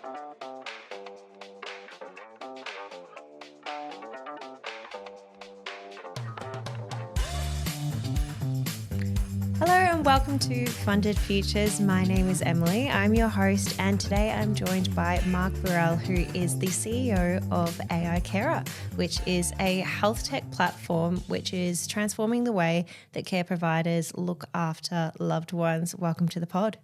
Hello and welcome to Funded Futures. My name is Emily. I'm your host, and today I'm joined by Mark Burrell, who is the CEO of AiCarer, which is a health tech platform which is transforming the way that care providers look after loved ones. Welcome to the pod.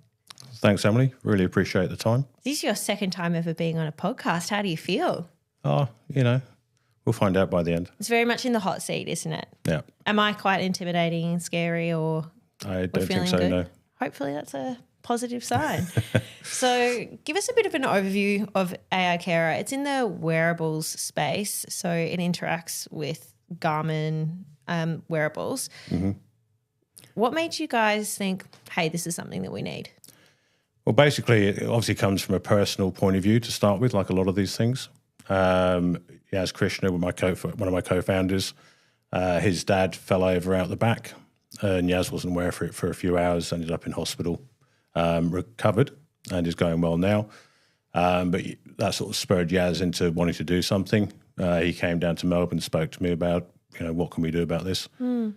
Thanks, Emily. Really appreciate the time. This is your second time ever being on a podcast. How do you feel? Oh, we'll find out by the end. It's very much in the hot seat, isn't it? Yeah. Am I quite intimidating and scary, or I don't think feeling so, good? no. Hopefully that's a positive sign. So give us a bit of an overview of AiCarer. It's in the wearables space, so it interacts with Garmin wearables. Mm-hmm. What made you guys think, hey, this is something that we need? Well, basically, it obviously comes from a personal point of view to start with, like a lot of these things. Yazz Krishna, one of my co-founders, his dad fell over out the back, and Yazz wasn't aware for it for a few hours, ended up in hospital, recovered, and is going well now. But that sort of spurred Yazz into wanting to do something. He came down to Melbourne, spoke to me about, what can we do about this? And,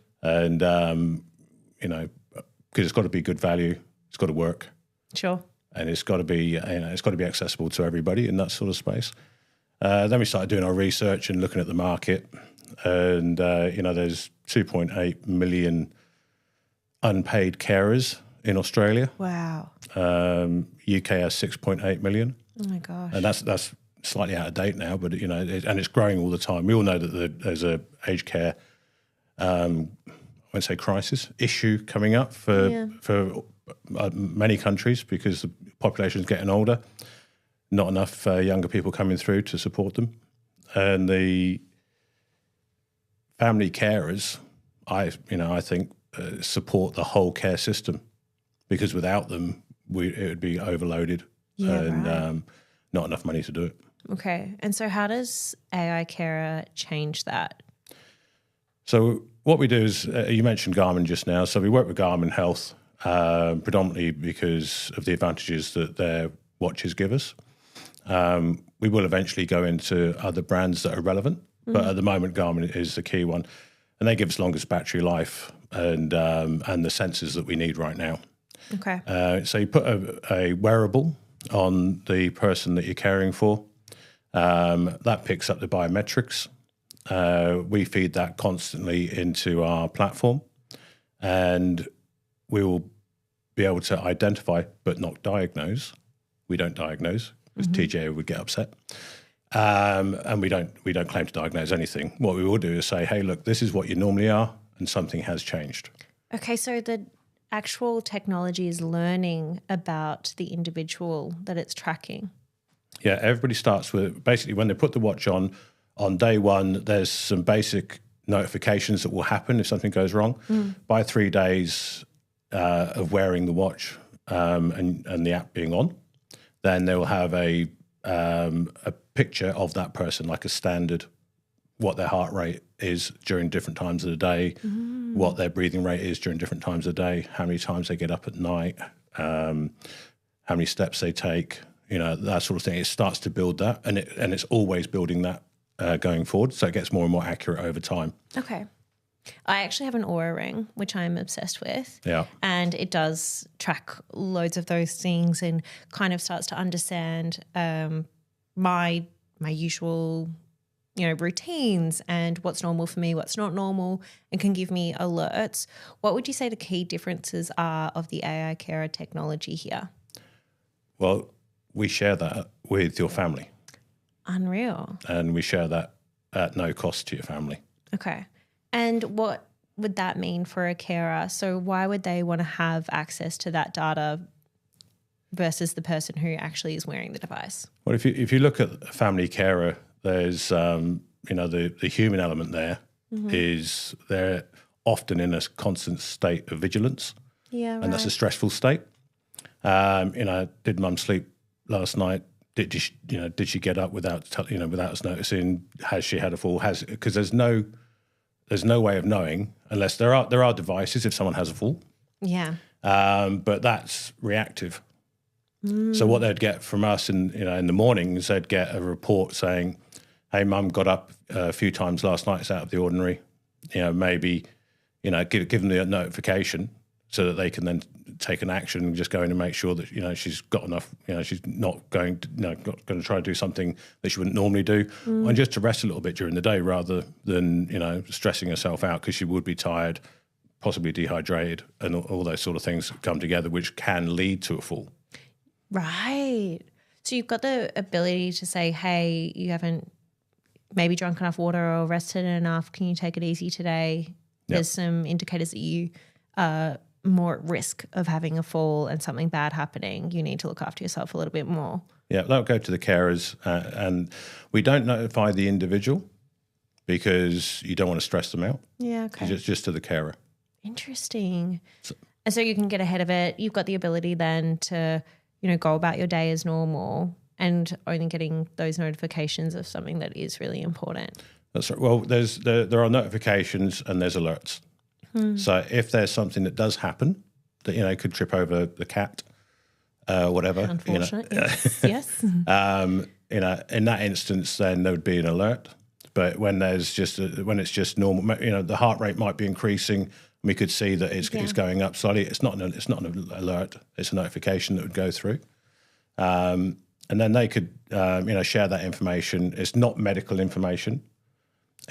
because it's got to be good value, it's got to work. Sure. And it's got to be, it's got to be accessible to everybody in that sort of space. Then we started doing our research and looking at the market, and there's 2.8 million unpaid carers in Australia. Wow. UK has 6.8 million. Oh my gosh. And that's slightly out of date now, but and it's growing all the time. We all know that there's a aged care, I won't say crisis, issue coming up for many countries because the population is getting older. Not enough younger people coming through to support them, and the family carers, I think, support the whole care system, because without them, it would be overloaded and not enough money to do it. Okay, and so how does AiCarer change that? So what we do is, you mentioned Garmin just now, so we work with Garmin Health predominantly because of the advantages that their watches give us. We will eventually go into other brands that are relevant, but at the moment Garmin is the key one, and they give us longest battery life and the sensors that we need right now. Okay. So you put a wearable on the person that you're caring for. That picks up the biometrics. We feed that constantly into our platform, and we will be able to identify but not diagnose. We don't diagnose because TGA would get upset. And we don't claim to diagnose anything. What we will do is say, hey, look, this is what you normally are, and something has changed. Okay, so the actual technology is learning about the individual that it's tracking. Yeah, everybody starts with, basically when they put the watch on day one, there's some basic notifications that will happen if something goes wrong. By 3 days of wearing the watch and the app being on, then they will have a picture of that person, like a standard, what their heart rate is during different times of the day, what their breathing rate is during different times of the day, how many times they get up at night, how many steps they take, that sort of thing. It starts to build that, and it's always building that going forward, so it gets more and more accurate over time. Okay. I actually have an Oura ring, which I'm obsessed with. Yeah. And it does track loads of those things and kind of starts to understand my usual, routines and what's normal for me, what's not normal, and can give me alerts. What would you say the key differences are of the AiCarer technology here? Well, we share that with your family. Unreal. And we share that at no cost to your family. Okay. And what would that mean for a carer? So why would they want to have access to that data versus the person who actually is wearing the device? Well, if you look at a family carer, there's the human element there is they're often in a constant state of vigilance. Yeah, right. And that's a stressful state. Did mum sleep last night? Did she get up without us noticing? Has she had a fall? Because there's no way of knowing unless there are devices if someone has a fall. Yeah. But that's reactive. So what they'd get from us in the mornings, they'd get a report saying, "Hey, Mum got up a few times last night. It's out of the ordinary." Maybe give them the notification so that they can then take an action and just go in and make sure that she's got enough. She's not going to try to do something that she wouldn't normally do, and just to rest a little bit during the day rather than stressing herself out because she would be tired, possibly dehydrated, and all those sort of things come together, which can lead to a fall. Right. So you've got the ability to say, "Hey, you haven't maybe drunk enough water or rested enough. Can you take it easy today?" Yep. There's some indicators that you are more at risk of having a fall and something bad happening. You need to look after yourself a little bit more. Yeah, that'll go to the carers, and we don't notify the individual because you don't want to stress them out. Yeah, okay. Just to the carer. Interesting. And so you can get ahead of it. You've got the ability then to go about your day as normal and only getting those notifications of something that is really important. That's right. Well, there are notifications and there's alerts. So if there's something that does happen that could trip over the cat, whatever. Unfortunate. Yes. In that instance, then there would be an alert. But when it's just normal, the heart rate might be increasing. We could see that it's going up slightly. It's not an alert. It's a notification that would go through, and then they could share that information. It's not medical information.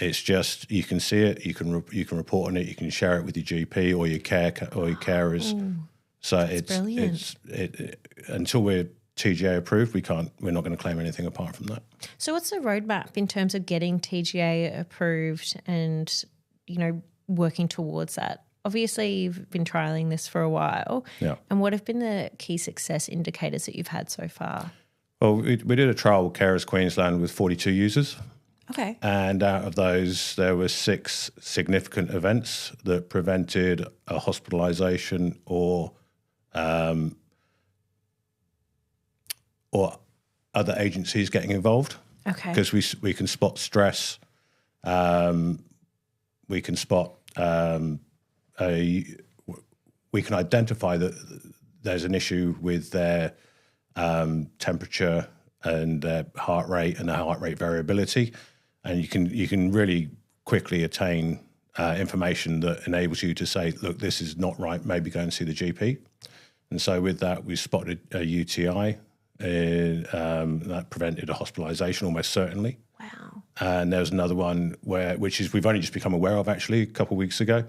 It's just you can see it. You can report on it. You can share it with your GP or your carers. So it's brilliant. Until we're TGA approved, we're not going to claim anything apart from that. So what's the roadmap in terms of getting TGA approved and working towards that? Obviously, you've been trialling this for a while. Yeah. And what have been the key success indicators that you've had so far? Well, we did a trial with Carers Queensland with 42 users. Okay. And out of those, there were 6 significant events that prevented a hospitalisation or other agencies getting involved. Okay. Because we can spot stress. We can spot we can identify that there's an issue with their temperature and their heart rate and their heart rate variability, and you can really quickly attain information that enables you to say, look, this is not right, maybe go and see the GP. And so with that, we spotted a UTI that prevented a hospitalisation almost certainly. Wow. And there was another one which we've only just become aware of actually a couple of weeks ago,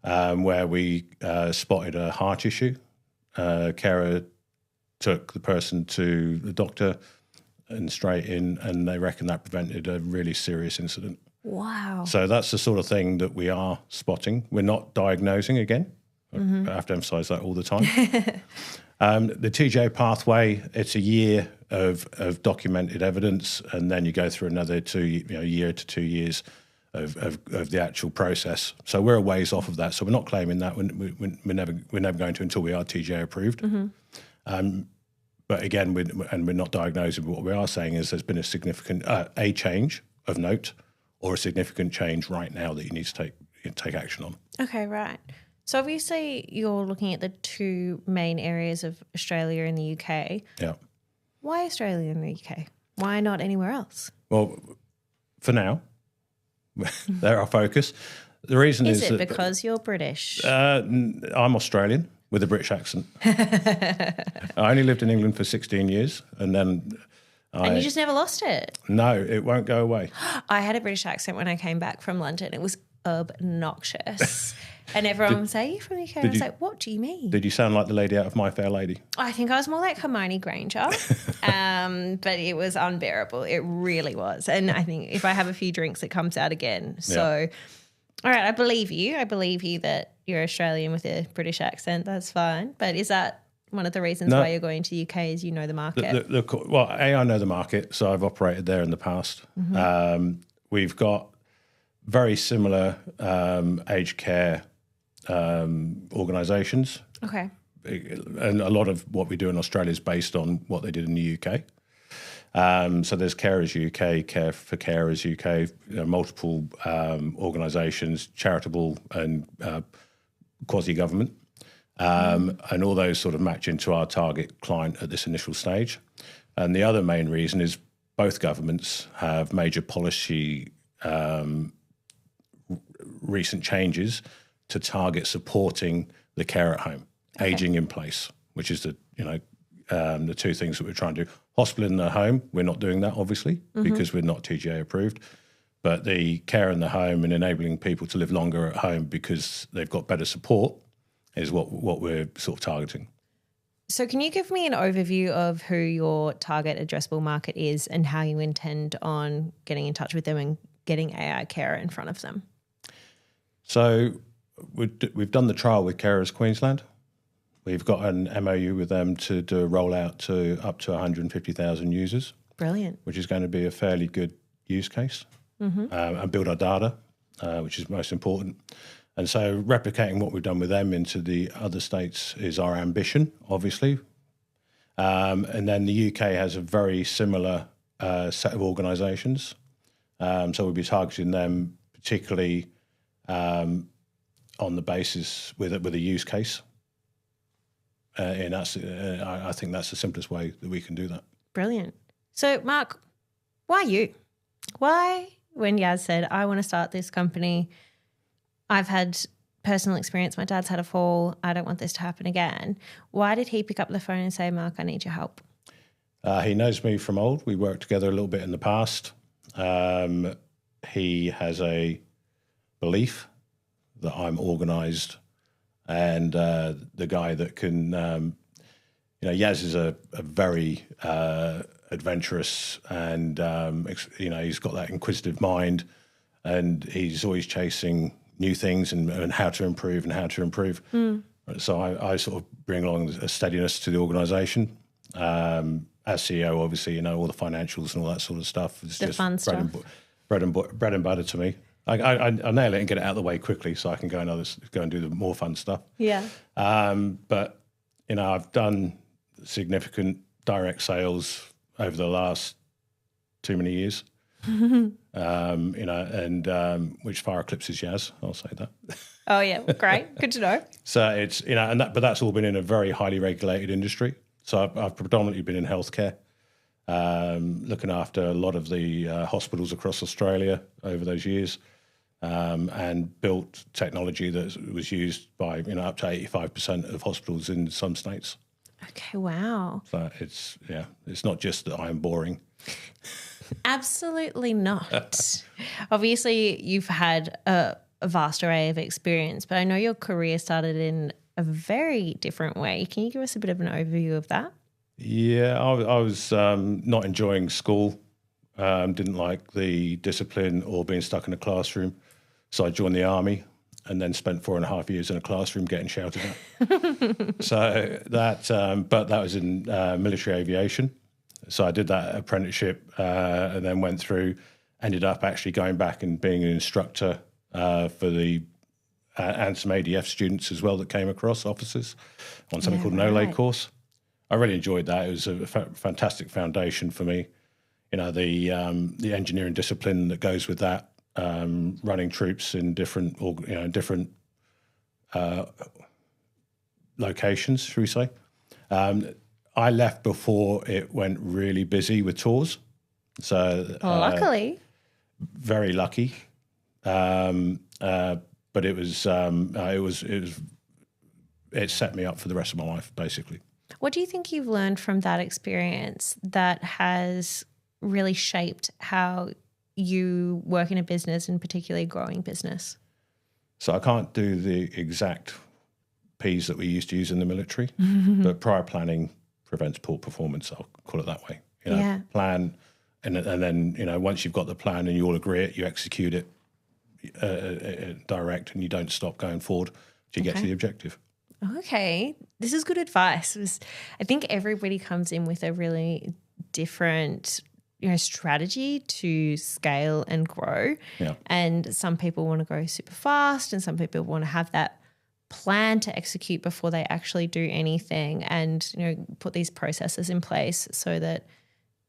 where we spotted a heart issue. Carer took the person to the doctor and straight in, and they reckon that prevented a really serious incident. Wow. So that's the sort of thing that we are spotting. We're not diagnosing again. Mm-hmm. I have to emphasise that all the time. The TGA pathway, it's a year of documented evidence, and then you go through another year to 2 years of the actual process. So we're a ways off of that. So we're not claiming that. We're never going to until we are TGA approved. Mm-hmm. But again, we're not diagnosing. But what we are saying is there's been a significant a change of note or a significant change right now that you need to take action on. Okay, right. So obviously you're looking at the 2 main areas of Australia and the UK. Yeah. Why Australia and the UK? Why not anywhere else? Well, for now, they're our focus. The reason is it because you're British? I'm Australian with a British accent. I only lived in England for 16 years, and then and you just never lost it? No, it won't go away. I had a British accent when I came back from London. It was obnoxious. And everyone would say, "You're from the UK." I was like, "What do you mean?" Did you sound like the lady out of My Fair Lady? I think I was more like Hermione Granger, but it was unbearable. It really was. And I think if I have a few drinks, it comes out again. So, all right, I believe you. I believe you that you're Australian with a British accent. That's fine. But is that one of the reasons why you're going to the UK is you know the market? Well, I know the market, so I've operated there in the past. Mm-hmm. We've got very similar aged care organisations. Okay. And a lot of what we do in Australia is based on what they did in the UK. So there's Carers UK, Care for Carers UK, multiple organisations, charitable and quasi-government. and all those sort of match into our target client at this initial stage. And the other main reason is both governments have major policy recent changes to target supporting the care at home, aging in place, which is the two things that we're trying to do. Hospital in the home, we're not doing that, obviously, because we're not TGA approved. But the care in the home and enabling people to live longer at home because they've got better support is what we're sort of targeting. So can you give me an overview of who your target addressable market is and how you intend on getting in touch with them and getting AiCarer in front of them? So we've done the trial with Carers Queensland. We've got an MOU with them to do a rollout to up to 150,000 users. Brilliant. Which is going to be a fairly good use case, and build our data, which is most important. And so replicating what we've done with them into the other states is our ambition, obviously. And then the UK has a very similar set of organisations. So we'll be targeting them particularly on the basis with a use case. And that's, I think that's the simplest way that we can do that. Brilliant. So, Mark, why you? Why, when Yazz said, I want to start this company, I've had personal experience, my dad's had a fall, I don't want this to happen again. Why did he pick up the phone and say, Mark, I need your help? He knows me from old. We worked together a little bit in the past. He has a belief that I'm organised and the guy that can, Yazz is a very adventurous and, he's got that inquisitive mind and he's always chasing new things and how to improve. So I sort of bring along a steadiness to the organisation. As CEO, obviously, all the financials and all that sort of stuff. It's the just fun stuff. Bread and butter to me. I nail it and get it out of the way quickly so I can go and do the more fun stuff. Yeah. But, I've done significant direct sales over the last too many years, which far eclipses Yazz, I'll say that. Oh, yeah. Great. Good to know. So it's, but that's all been in a very highly regulated industry. So I've predominantly been in healthcare, looking after a lot of the hospitals across Australia over those years, and built technology that was used by, up to 85% of hospitals in some states. Okay, wow. So it's not just that I'm boring. Absolutely not. Obviously, you've had a vast array of experience, but I know your career started in a very different way. Can you give us a bit of an overview of that? Yeah, I was not enjoying school, didn't like the discipline or being stuck in a classroom. So I joined the army and then spent 4.5 years in a classroom getting shouted at. So but that was in military aviation. So I did that apprenticeship and then ended up actually going back and being an instructor for the and some ADF students as well that came across, officers, on something called an OLE course. I really enjoyed that. It was a fantastic foundation for me. The engineering discipline that goes with that, running troops in different locations, should we say. I left before it went really busy with tours. So luckily. Very lucky. But it set me up for the rest of my life, basically. What do you think you've learned from that experience that has really shaped how you work in a business and particularly growing business? So I can't do the exact P's that we used to use in the military, but prior planning prevents poor performance. I'll call it that way. Plan, and then once you've got the plan and you all agree it, you execute it direct, and you don't stop going forward till you get to the objective. Okay, this is good advice. I think everybody comes in with a really different strategy to scale and grow. Yeah. And some people want to go super fast and some people want to have that plan to execute before they actually do anything and, put these processes in place so that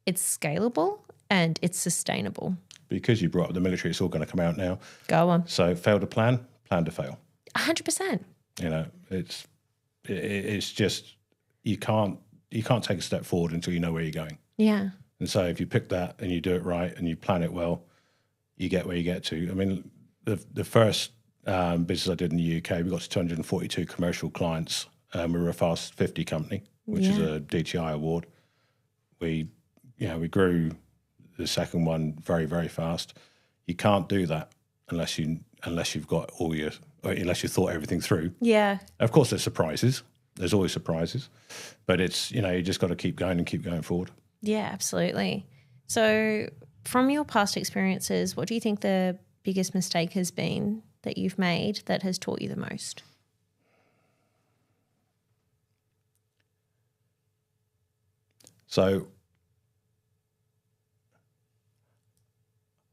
it's scalable and it's sustainable. Because you brought up the military, it's all going to come out now. Go on. So fail to plan to fail. 100%. it's just you can't take a step forward until you know where you're going. Yeah. And so if you pick that and you do it right and you plan it well, you get where you get to. I mean, the first business I did in the UK, we got to 242 commercial clients. We were a Fast 50 company, which is a DTI award. We grew the second one very, very fast. You can't do that unless you've got unless you thought everything through. Yeah. Of course, there's surprises. There's always surprises, but it's you just got to keep going and keep going forward. Yeah, absolutely. So, from your past experiences, what do you think the biggest mistake has been that you've made that has taught you the most? So,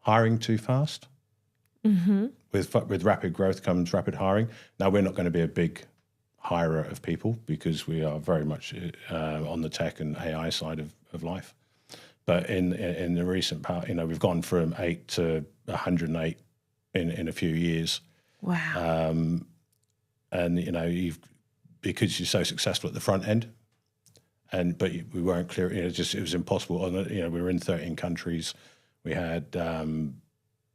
hiring too fast. Mm-hmm. With rapid growth comes rapid hiring. Now, we're not going to be a big hirer of people because we are very much on the tech and AI side of life. But in the recent part, we've gone from 8 to 108 in a few years. Wow. And because you're so successful at the front end, but we weren't clear. It was impossible. We were in 13 countries. We had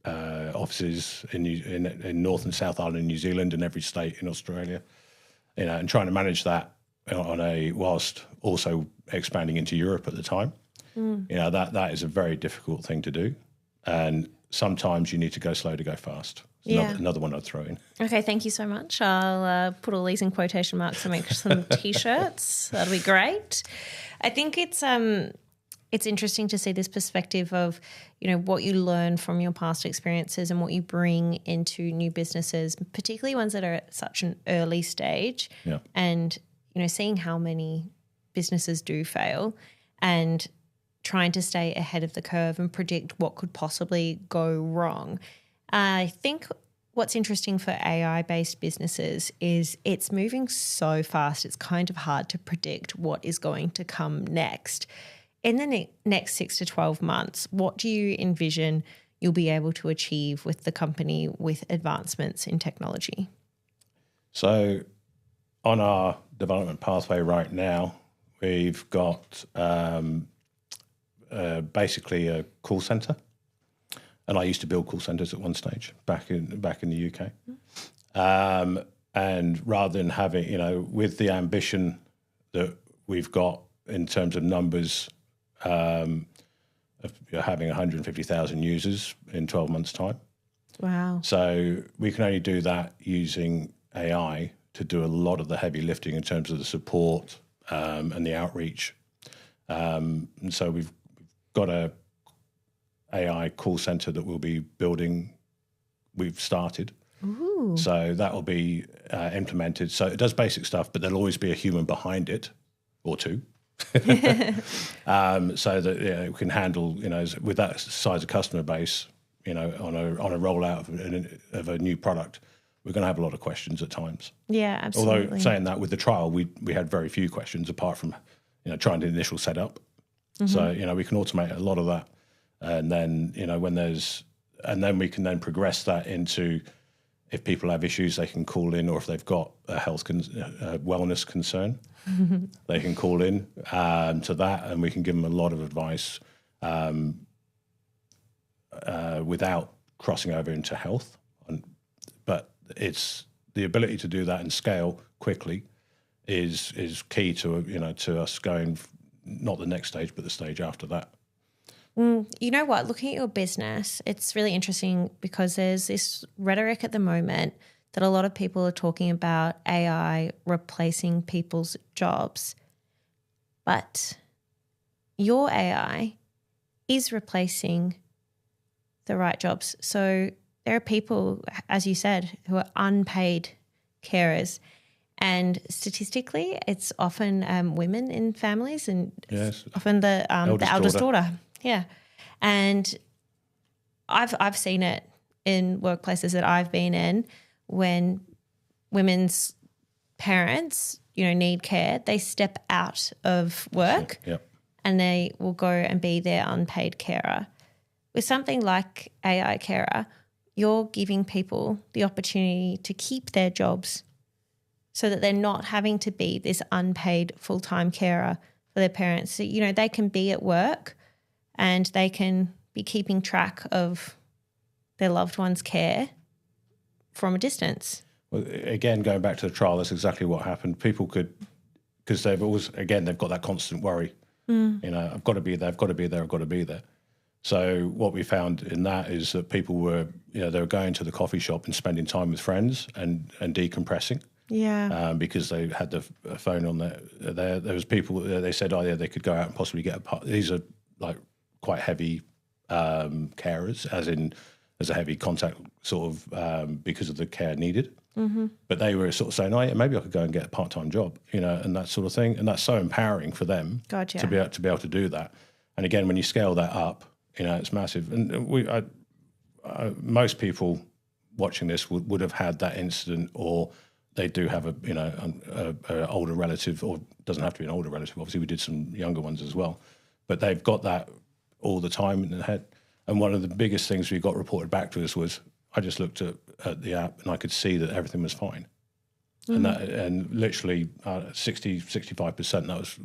offices in North and South Island in New Zealand and every state in Australia. And trying to manage that whilst also expanding into Europe at the time. That is a very difficult thing to do. And sometimes you need to go slow to go fast. Another one I'd throw in. Okay, thank you so much. I'll put all these in quotation marks and make some T-shirts. That'll be great. I think it's interesting to see this perspective of, what you learn from your past experiences and what you bring into new businesses, particularly ones that are at such an early stage. Yeah. And, seeing how many businesses do fail and trying to stay ahead of the curve and predict what could possibly go wrong. I think what's interesting for AI-based businesses is it's moving so fast, it's kind of hard to predict what is going to come next. In the next 6 to 12 months, what do you envision you'll be able to achieve with the company with advancements in technology? So on our development pathway right now, we've got basically a call centre. And I used to build call centres at one stage back in the UK. And rather than having, with the ambition that we've got in terms of numbers, of having 150,000 users in 12 months' time. Wow. So we can only do that using AI to do a lot of the heavy lifting in terms of the support and the outreach. And so we've got a AI call center that we'll be building. We've started. Ooh. So that will be implemented. So it does basic stuff, but there'll always be a human behind it or two. So that we can handle, with that size of customer base, on a rollout of a new product, we're going to have a lot of questions at times. Yeah, absolutely. Although saying that, with the trial, we had very few questions apart from, trying the initial setup. Mm-hmm. So, we can automate a lot of that. And then, and then we can then progress that into, if people have issues, they can call in, or if they've got a wellness concern, they can call in to that, and we can give them a lot of advice without crossing over into health. But it's the ability to do that and scale quickly is key to to us going not the next stage, but the stage after that. You know what? Looking at your business, it's really interesting because there's this rhetoric at the moment that a lot of people are talking about AI replacing people's jobs. But your AI is replacing the right jobs. So there are people, as you said, who are unpaid carers. And statistically, it's often women in families and often the eldest daughter. Yeah. And I've seen it in workplaces that I've been in when women's parents, need care, they step out of work and they will go and be their unpaid carer. With something like AiCarer, you're giving people the opportunity to keep their jobs so that they're not having to be this unpaid full-time carer for their parents. So, you know, they can be at work and they can be keeping track of their loved one's care from a distance. Well, again, going back to the trial, that's exactly what happened. People could, because they've got that constant worry. You know, I've got to be there, I've got to be there, I've got to be there. So what we found in that is that people were, you know, they were going to the coffee shop and spending time with friends and decompressing. Yeah. Because they had the phone on there. There was people, they said, oh yeah, they could go out and possibly get these are like quite heavy carers, as a heavy contact sort of because of the care needed. Mm-hmm. But they were sort of saying, oh yeah, maybe I could go and get a part-time job, you know, and that sort of thing. And that's so empowering for them to be able to do that. And again, when you scale that up, you know, it's massive. And most people watching this would have had that incident, or they do have a older relative, or it doesn't have to be an older relative. Obviously, we did some younger ones as well, but they've got that all the time in their head. And one of the biggest things we got reported back to us was, I just looked at the app and I could see that everything was fine. And literally 65%, that was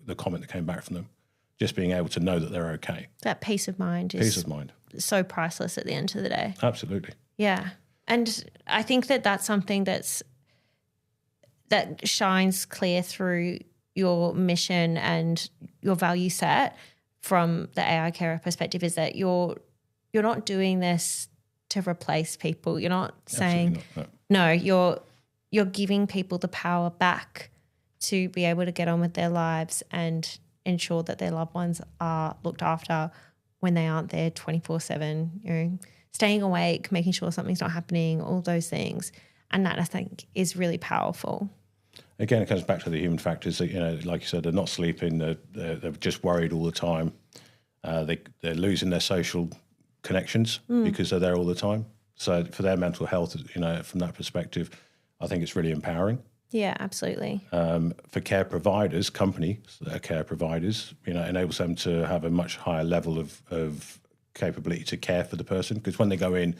the comment that came back from them. Just being able to know that they're okay. That peace of mind is so priceless at the end of the day. Absolutely. Yeah. And I think that that's something that shines clear through your mission and your value set from the AiCarer perspective, is that you're not doing this to replace people. You're not saying no. You're giving people the power back to be able to get on with their lives and ensure that their loved ones are looked after when they aren't there 24/7. You know, staying awake, making sure something's not happening, all those things, and that I think is really powerful. Again, it comes back to the human factors. That, you know, like you said, they're not sleeping. They're just worried all the time. They're losing their social connections because they're there all the time. So for their mental health, you know, from that perspective, I think it's really empowering. Yeah, absolutely. For care providers, companies that are care providers, you know, enables them to have a much higher level of capability to care for the person. Because when they go in,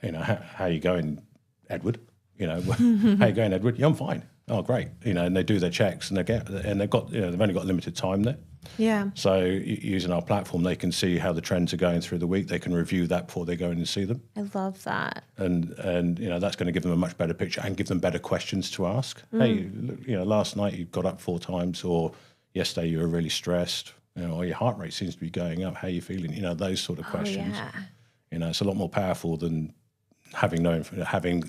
you know, how you going, Edward? You know, how you going, Edward? Yeah, I'm fine. Oh, great. You know, and they do their checks and they've got, you know, they've only got limited time there. Yeah. So using our platform, they can see how the trends are going through the week. They can review that before they go in and see them. I love that. And you know, that's going to give them a much better picture and give them better questions to ask. Hey, look, you know, last night you got up 4 times, or yesterday you were really stressed, you know, or your heart rate seems to be going up. How are you feeling? You know, those sort of questions. Yeah. You know, it's a lot more powerful than having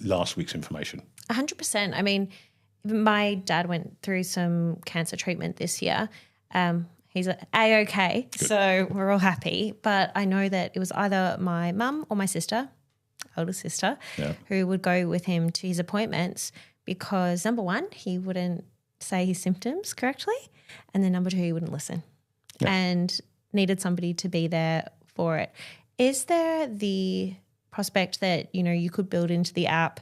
last week's information. 100%. I mean, my dad went through some cancer treatment this year. He's A-OK, so we're all happy. But I know that it was either my mum or my sister, older sister, who would go with him to his appointments because, number one, he wouldn't say his symptoms correctly, and then number two, he wouldn't listen and needed somebody to be there for it. Is there the prospect that, you know, you could build into the app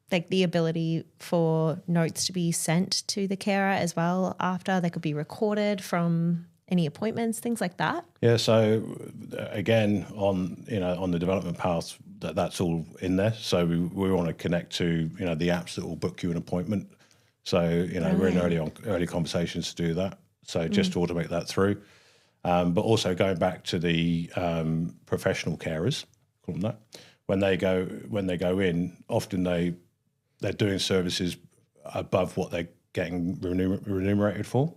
like the ability for notes to be sent to the carer as well after? They could be recorded from any appointments, things like that? Yeah, so again, on the development path, that's all in there. So we want to connect to, you know, the apps that will book you an appointment. So, you know, we're in early conversations to do that. So just to automate that through. But also going back to the professional carers, call them that, when they go in, often they're doing services above what they're getting remunerated for.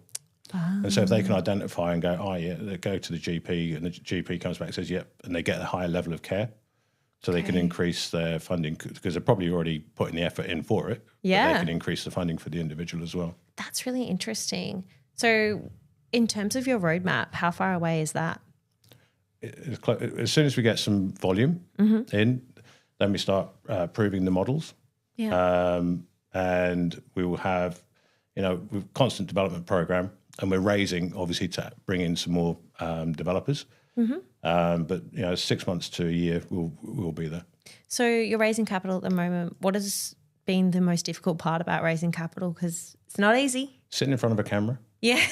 And so if they can identify and go, oh yeah, they go to the GP and the GP comes back and says, yep, and they get a higher level of care, so they can increase their funding because they're probably already putting the effort in for it. Yeah. But they can increase the funding for the individual as well. That's really interesting. So in terms of your roadmap, how far away is that? As soon as we get some volume in, then we start proving the models. Yeah. And we will have, you know, constant development program, and we're raising obviously to bring in some more developers. But you know, 6 months to a year, we'll be there. So you're raising capital at the moment. What has been the most difficult part about raising capital? Because it's not easy. Sitting in front of a camera. Yeah.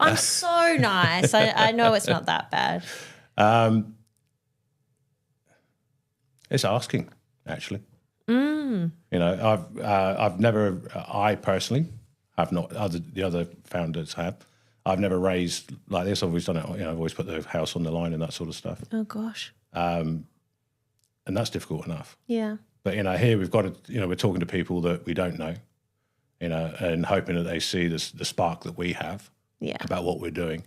I'm so nice. I know it's not that bad. It's asking, actually. You know, I've never, I personally have not. The other founders have. I've never raised like this. I've always done it. You know, I've always put the house on the line and that sort of stuff. Oh gosh. And that's difficult enough. Yeah. But you know, here we've got to. You know, we're talking to people that we don't know. You know, and hoping that they see the spark that we have. Yeah. About what we're doing,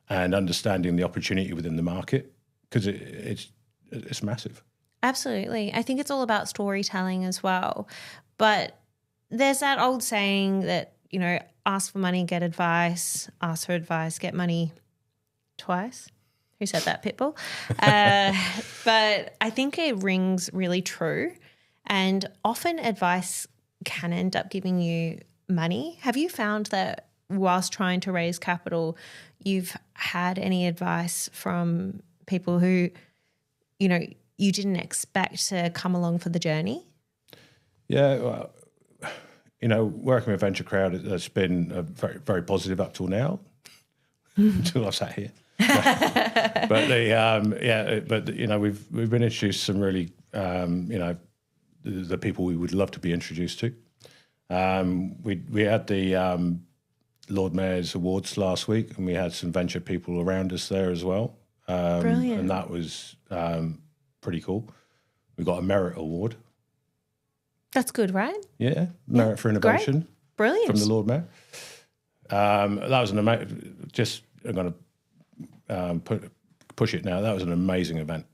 and understanding the opportunity within the market, because it's massive. Absolutely. I think it's all about storytelling as well. But there's that old saying that, you know, ask for money, get advice, ask for advice, get money twice. Who said that, Pitbull? But I think it rings really true. And often advice can end up giving you money. Have you found that whilst trying to raise capital, you've had any advice from people who, you know, you didn't expect to come along for the journey? Yeah, well, you know, working with venture crowd has been very, very positive up till now, until I sat here. But you know, we've been introduced to some really, you know, the people we would love to be introduced to. We had the Lord Mayor's Awards last week, and we had some venture people around us there as well. Brilliant. And that was pretty cool. We got a merit award. That's good, right? Yeah, merit for innovation. Great. Brilliant. From the Lord Mayor. That was an amazing. Just I'm going to push it now. That was an amazing event.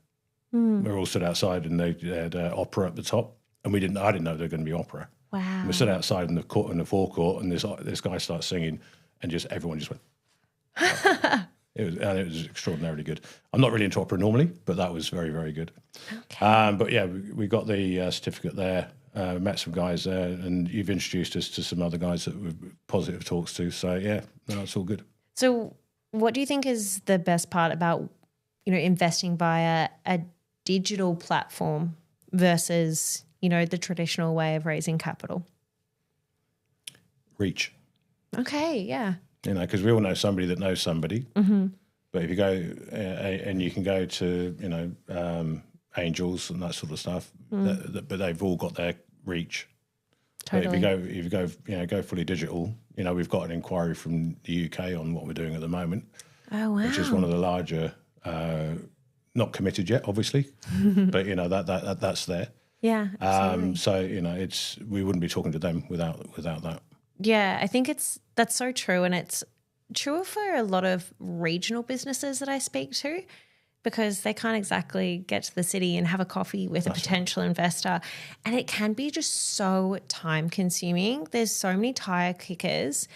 We were all stood outside, and they had opera at the top, and I didn't know there were going to be opera. Wow. And we stood outside in the forecourt, and this guy starts singing, and just everyone just went. It was extraordinarily good. I'm not really into opera normally, but that was very, very good. Okay. But yeah, we got the certificate there. Met some guys there, and you've introduced us to some other guys that were positive talks to. So yeah, no, it's all good. So, what do you think is the best part about, you know, investing via a digital platform versus, you know, the traditional way of raising capital? Reach. Okay. Yeah. You know, because we all know somebody that knows somebody. Mm-hmm. But if you go and you can go to, you know, angels and that sort of stuff, but they've all got their reach. Totally. But if you go, you know, go fully digital, you know, we've got an inquiry from the UK on what we're doing at the moment. Oh wow. Which is one of the larger, not committed yet, obviously, but you know that's there. Yeah. Absolutely. So you know, we wouldn't be talking to them without that. Yeah, I think that's so true, and it's true for a lot of regional businesses that I speak to, because they can't exactly get to the city and have a coffee with a potential investor, and it can be just so time consuming. There's so many tire kickers,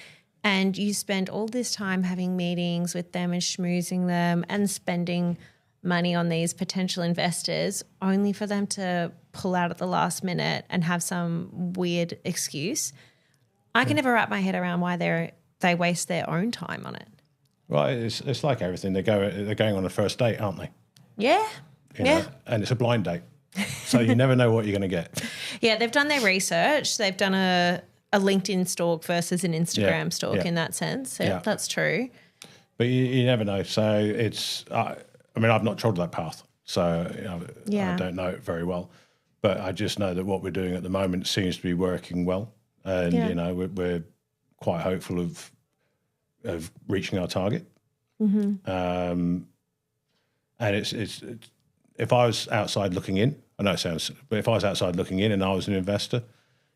and you spend all this time having meetings with them and schmoozing them and spending money on these potential investors only for them to pull out at the last minute and have some weird excuse. I can never wrap my head around why they waste their own time on it. Right, it's like everything. They're going on a first date, aren't they? Yeah, You know? And it's a blind date, so you never know what you're going to get. Yeah, they've done their research. They've done a LinkedIn stalk versus an Instagram stalk in that sense. So that's true. But you never know. So it's, I mean, I've not trodden that path, so you know, I don't know it very well. But I just know that what we're doing at the moment seems to be working well. And, you know, we're quite hopeful of reaching our target. Mm-hmm. And it's if I was outside looking in, I know it sounds, but if I was outside looking in and I was an investor,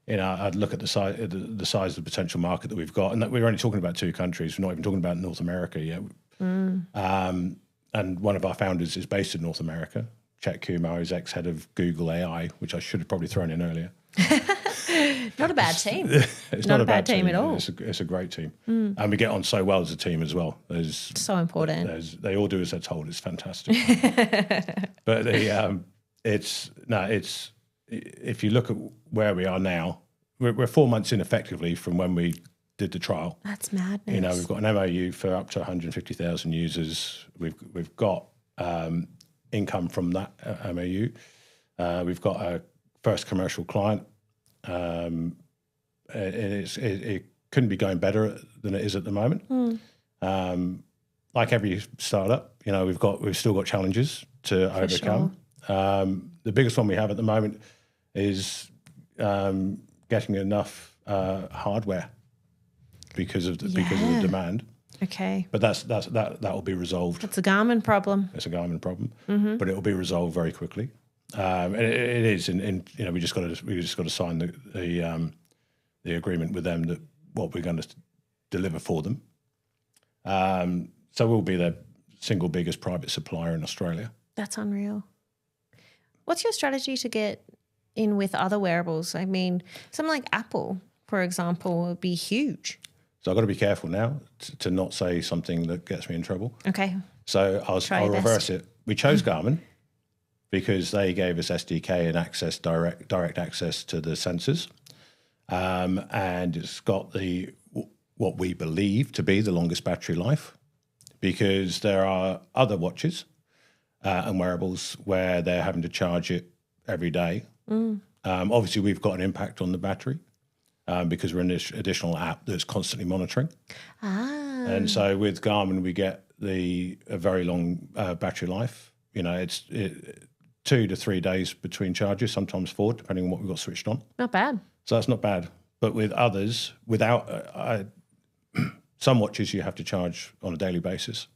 you know, I'd look at the size of the potential market that we've got, and that we're only talking about 2 countries. We're not even talking about North America yet. And one of our founders is based in North America. Chet Kumar is ex-head of Google AI, which I should have probably thrown in earlier. Not a bad team. It's not a bad team at all. It's a great team. And we get on so well as a team as well. So important. They all do as they're told. It's fantastic. But if you look at where we are now, we're 4 months in effectively from when we did the trial. That's madness. You know, we've got an MOU for up to 150,000 users. We've got income from that MOU. We've got a first commercial client. It couldn't be going better than it is at the moment. Like every startup, you know, we've still got challenges to overcome. Sure. The biggest one we have at the moment is getting enough hardware because of the demand. Okay. But that will be resolved. It's a Garmin problem. It's a Garmin problem, but it will be resolved very quickly. And it is, and we just got to sign the agreement with them that what we're going to deliver for them. So we'll be their single biggest private supplier in Australia. That's unreal. What's your strategy to get in with other wearables? I mean, something like Apple, for example, would be huge. So I've got to be careful now to not say something that gets me in trouble. Okay. So I'll reverse it. We chose Garmin because they gave us SDK and access, direct access to the sensors. And it's got what we believe to be the longest battery life, because there are other watches and wearables where they're having to charge it every day. Obviously, we've got an impact on the battery because we're in this additional app that's constantly monitoring. And so with Garmin, we get a very long battery life. It's 2 to 3 days between charges, sometimes 4, depending on what we've got switched on. Not bad. So that's not bad. But with others, without some watches, you have to charge on a daily basis.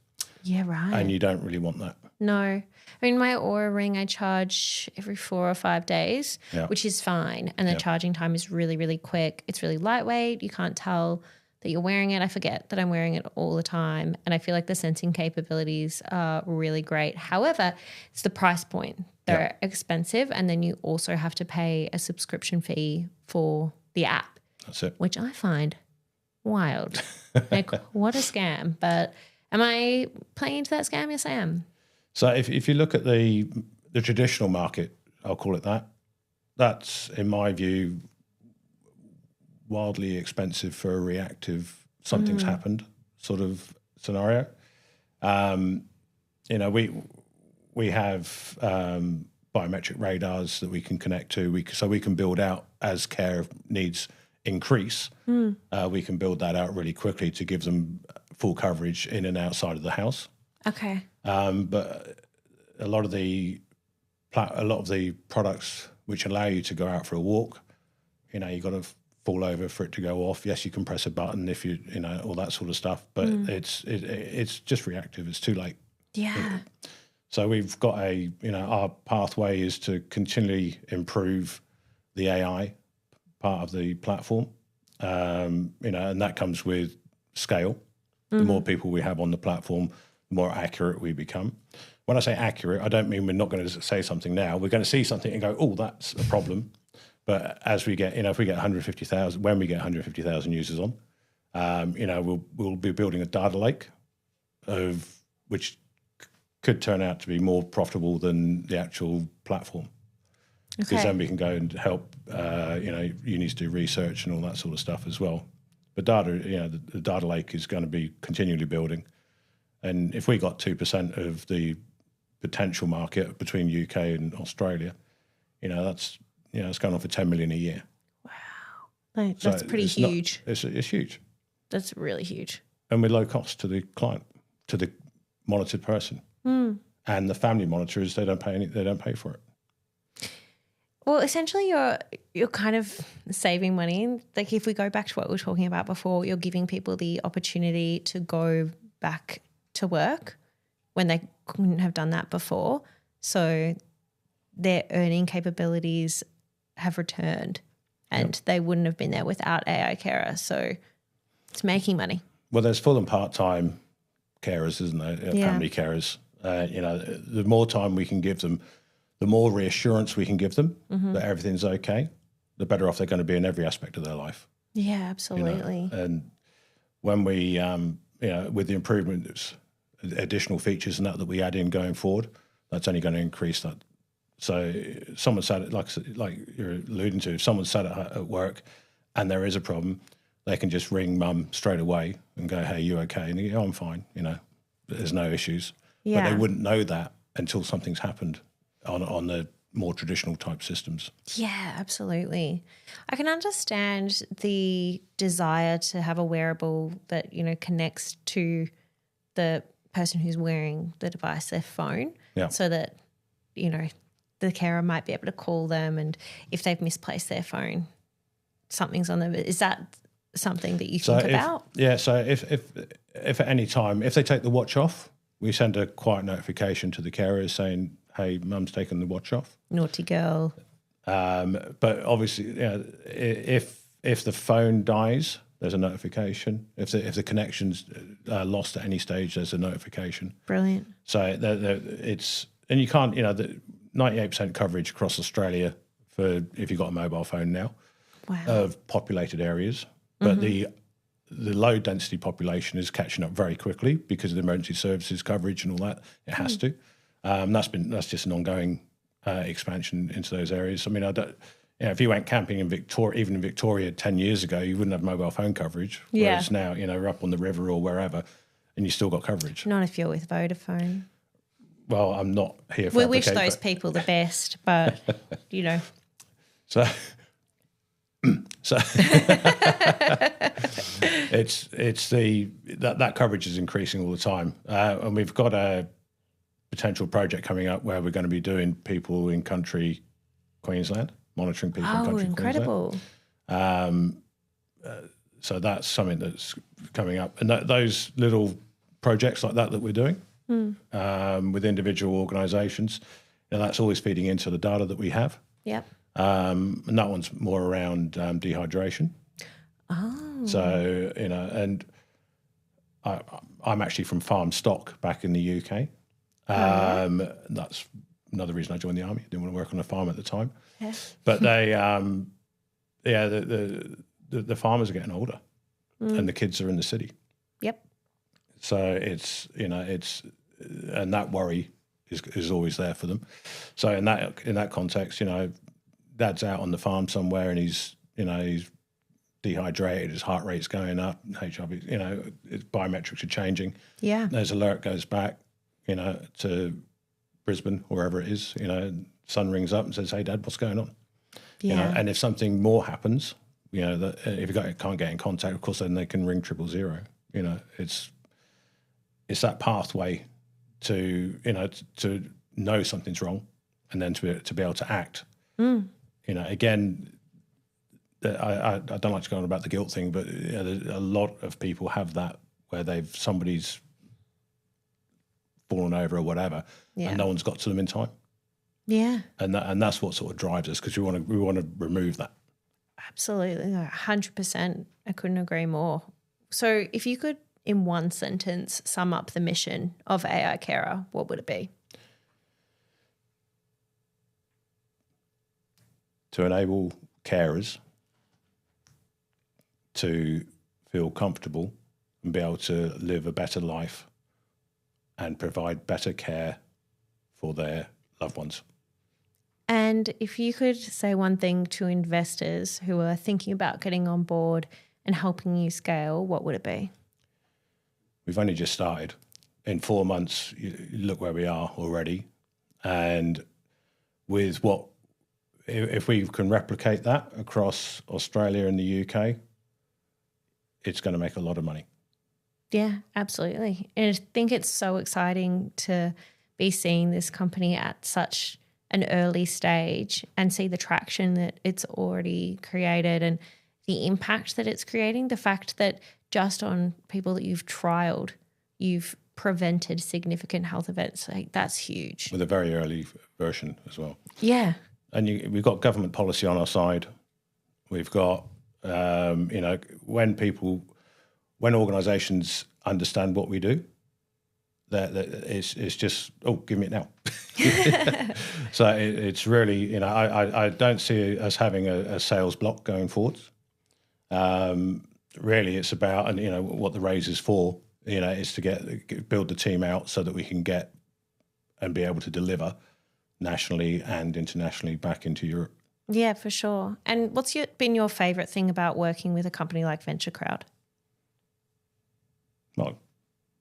Yeah, right. And you don't really want that. No. I mean, my Oura Ring, I charge every 4 or 5 days, which is fine. And the charging time is really, really quick. It's really lightweight. You can't tell that you're wearing it. I forget that I'm wearing it all the time. And I feel like the sensing capabilities are really great. However, it's the price point. They're expensive. And then you also have to pay a subscription fee for the app. That's it. Which I find wild. Like, what a scam. But am I playing into that scam? Yes, I am. So if you look at the traditional market, I'll call it that, that's, in my view, wildly expensive for a reactive, something's happened sort of scenario. We have biometric radars that we can connect to, so we can build out as care needs increase. We can build that out really quickly to give them full coverage in and outside of the house. Okay. But a lot of the products which allow you to go out for a walk, you got to fall over for it to go off. Yes, you can press a button if all that sort of stuff, but it's just reactive. It's too late. Yeah. So we've got our pathway is to continually improve the AI part of the platform, and that comes with scale. The more people we have on the platform, the more accurate we become. When I say accurate, I don't mean we're not going to say something now. We're going to see something and go, oh, that's a problem. But as we get, if we get 150,000, when we get 150,000 users on, we'll be building a data lake which could turn out to be more profitable than the actual platform. Because then we can go and help, you need to do research and all that sort of stuff as well. But data, the data lake is going to be continually building. And if we got 2% of the potential market between UK and Australia, that's it's going on for 10 million a year. Wow, that's pretty huge. It's huge. That's really huge. And we're low cost to the client, to the monitored person, and the family monitors. They don't pay for it. Well, essentially, you're kind of saving money. Like if we go back to what we were talking about before, you're giving people the opportunity to go back to work when they couldn't have done that before. So their earning capabilities have returned, and they wouldn't have been there without AiCarer. So it's making money. Well, there's full and part-time carers, isn't there? Family carers. The more time we can give them, the more reassurance we can give them that everything's okay, the better off they're going to be in every aspect of their life. Yeah, absolutely. And when we, with the improvements, additional features and that we add in going forward, that's only going to increase that. So someone sat like you're alluding to, if someone's sat at work and there is a problem, they can just ring mum straight away and go, hey, you okay? And they go, oh, I'm fine, there's no issues. Yeah. But they wouldn't know that until something's happened on the more traditional type systems. Yeah, absolutely. I can understand the desire to have a wearable that, connects to the person who's wearing the device, their phone, so that, the the carer might be able to call them, and if they've misplaced their phone, something's on them. Is that something that you think about? Yeah, so if at any time, if they take the watch off, we send a quiet notification to the carers saying, hey, mum's taken the watch off. Naughty girl. But obviously, if the phone dies, there's a notification. If the connection's lost at any stage, there's a notification. Brilliant. So it's, and you can't, the 98% coverage across Australia for if you've got a mobile phone now. Wow. Of populated areas. But the low density population is catching up very quickly because of the emergency services coverage and all that. It has to. That's just an ongoing expansion into those areas. I mean, if you went camping in Victoria, even in Victoria 10 years ago, you wouldn't have mobile phone coverage. Whereas now, we're up on the river or wherever, and you still got coverage. Not if you're with Vodafone. Well, I'm not here for. We wish those people the best, but So. So it's that coverage is increasing all the time, and we've got a potential project coming up where we're going to be doing people in country Queensland, monitoring people in country incredible. Queensland. So that's something that's coming up, and those little projects like that we're doing with individual organisations, that's always feeding into the data that we have. Yep. And that one's more around dehydration. Oh. So, and I'm actually from farm stock back in the UK. That's another reason I joined the army. I didn't want to work on a farm at the time. Yes. But they, the farmers are getting older and the kids are in the city. Yep. So it's, and that worry is always there for them. So in that context, Dad's out on the farm somewhere and he's dehydrated, his heart rate's going up, HRV, his biometrics are changing. Yeah. There's alert goes back, to Brisbane, wherever it is, son rings up and says, hey, Dad, what's going on? Yeah. And if something more happens, that if you can't get in contact, of course, then they can ring 000. It's that pathway to, to know something's wrong and then to be able to act. Again, I don't like to go on about the guilt thing, but a lot of people have that where somebody's fallen over or whatever, and no one's got to them in time. Yeah, and that's what sort of drives us, because we want to remove that. Absolutely, 100%. I couldn't agree more. So, if you could, in one sentence, sum up the mission of AiCarer, what would it be? To enable carers to feel comfortable and be able to live a better life and provide better care for their loved ones. And if you could say one thing to investors who are thinking about getting on board and helping you scale, what would it be? We've only just started. In 4 months, you look where we are already. And with if we can replicate that across Australia and the UK, it's going to make a lot of money. Yeah, absolutely. And I think it's so exciting to be seeing this company at such an early stage and see the traction that it's already created and the impact that it's creating. The fact that just on people that you've trialed, you've prevented significant health events, that's huge. With a very early version as well. Yeah. And we've got government policy on our side. We've got, when organisations understand what we do, it's just, give me it now. So it's really, I don't see us having a sales block going forwards. Really, it's about, and what the raise is for, is to build the team out so that we can get and be able to deliver nationally and internationally back into Europe. Yeah, for sure. And what's been your favourite thing about working with a company like Venture Crowd? Well,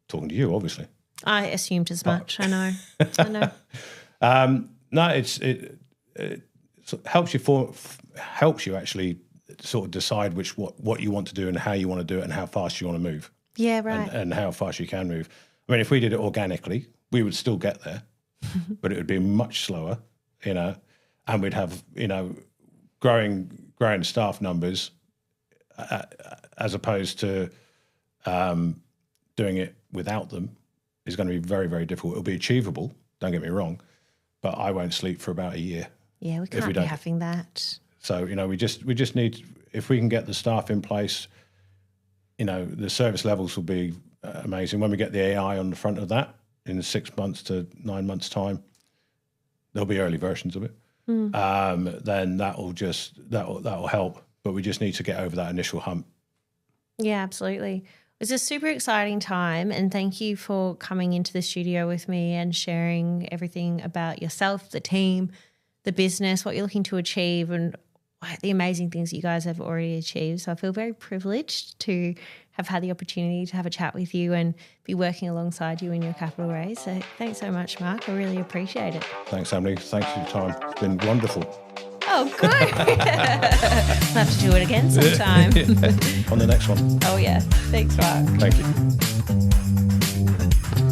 talking to you, obviously. I assumed as much. I know. No, it helps you actually sort of decide what you want to do and how you want to do it and how fast you want to move. Yeah, right. And how fast you can move. I mean, if we did it organically, we would still get there, but it would be much slower. and we'd have, growing staff numbers as opposed to doing it without them is going to be very, very difficult. It'll be achievable, don't get me wrong, but I won't sleep for about a year. Yeah, we can't be having that. So, we just need, if we can get the staff in place, the service levels will be amazing. When we get the AI on the front of that in 6 months to 9 months' time, there'll be early versions of it. Then that'll help. But we just need to get over that initial hump. Yeah, absolutely. It's a super exciting time, and thank you for coming into the studio with me and sharing everything about yourself, the team, the business, what you're looking to achieve, and the amazing things you guys have already achieved. So I feel very privileged to have had the opportunity to have a chat with you and be working alongside you in your capital raise. So thanks so much, Mark. I really appreciate it. Thanks, Emily. Thanks for your time. It's been wonderful. Oh, good. We'll have to do it again sometime. On the next one. Oh, yeah. Thanks, Mark. Thank you.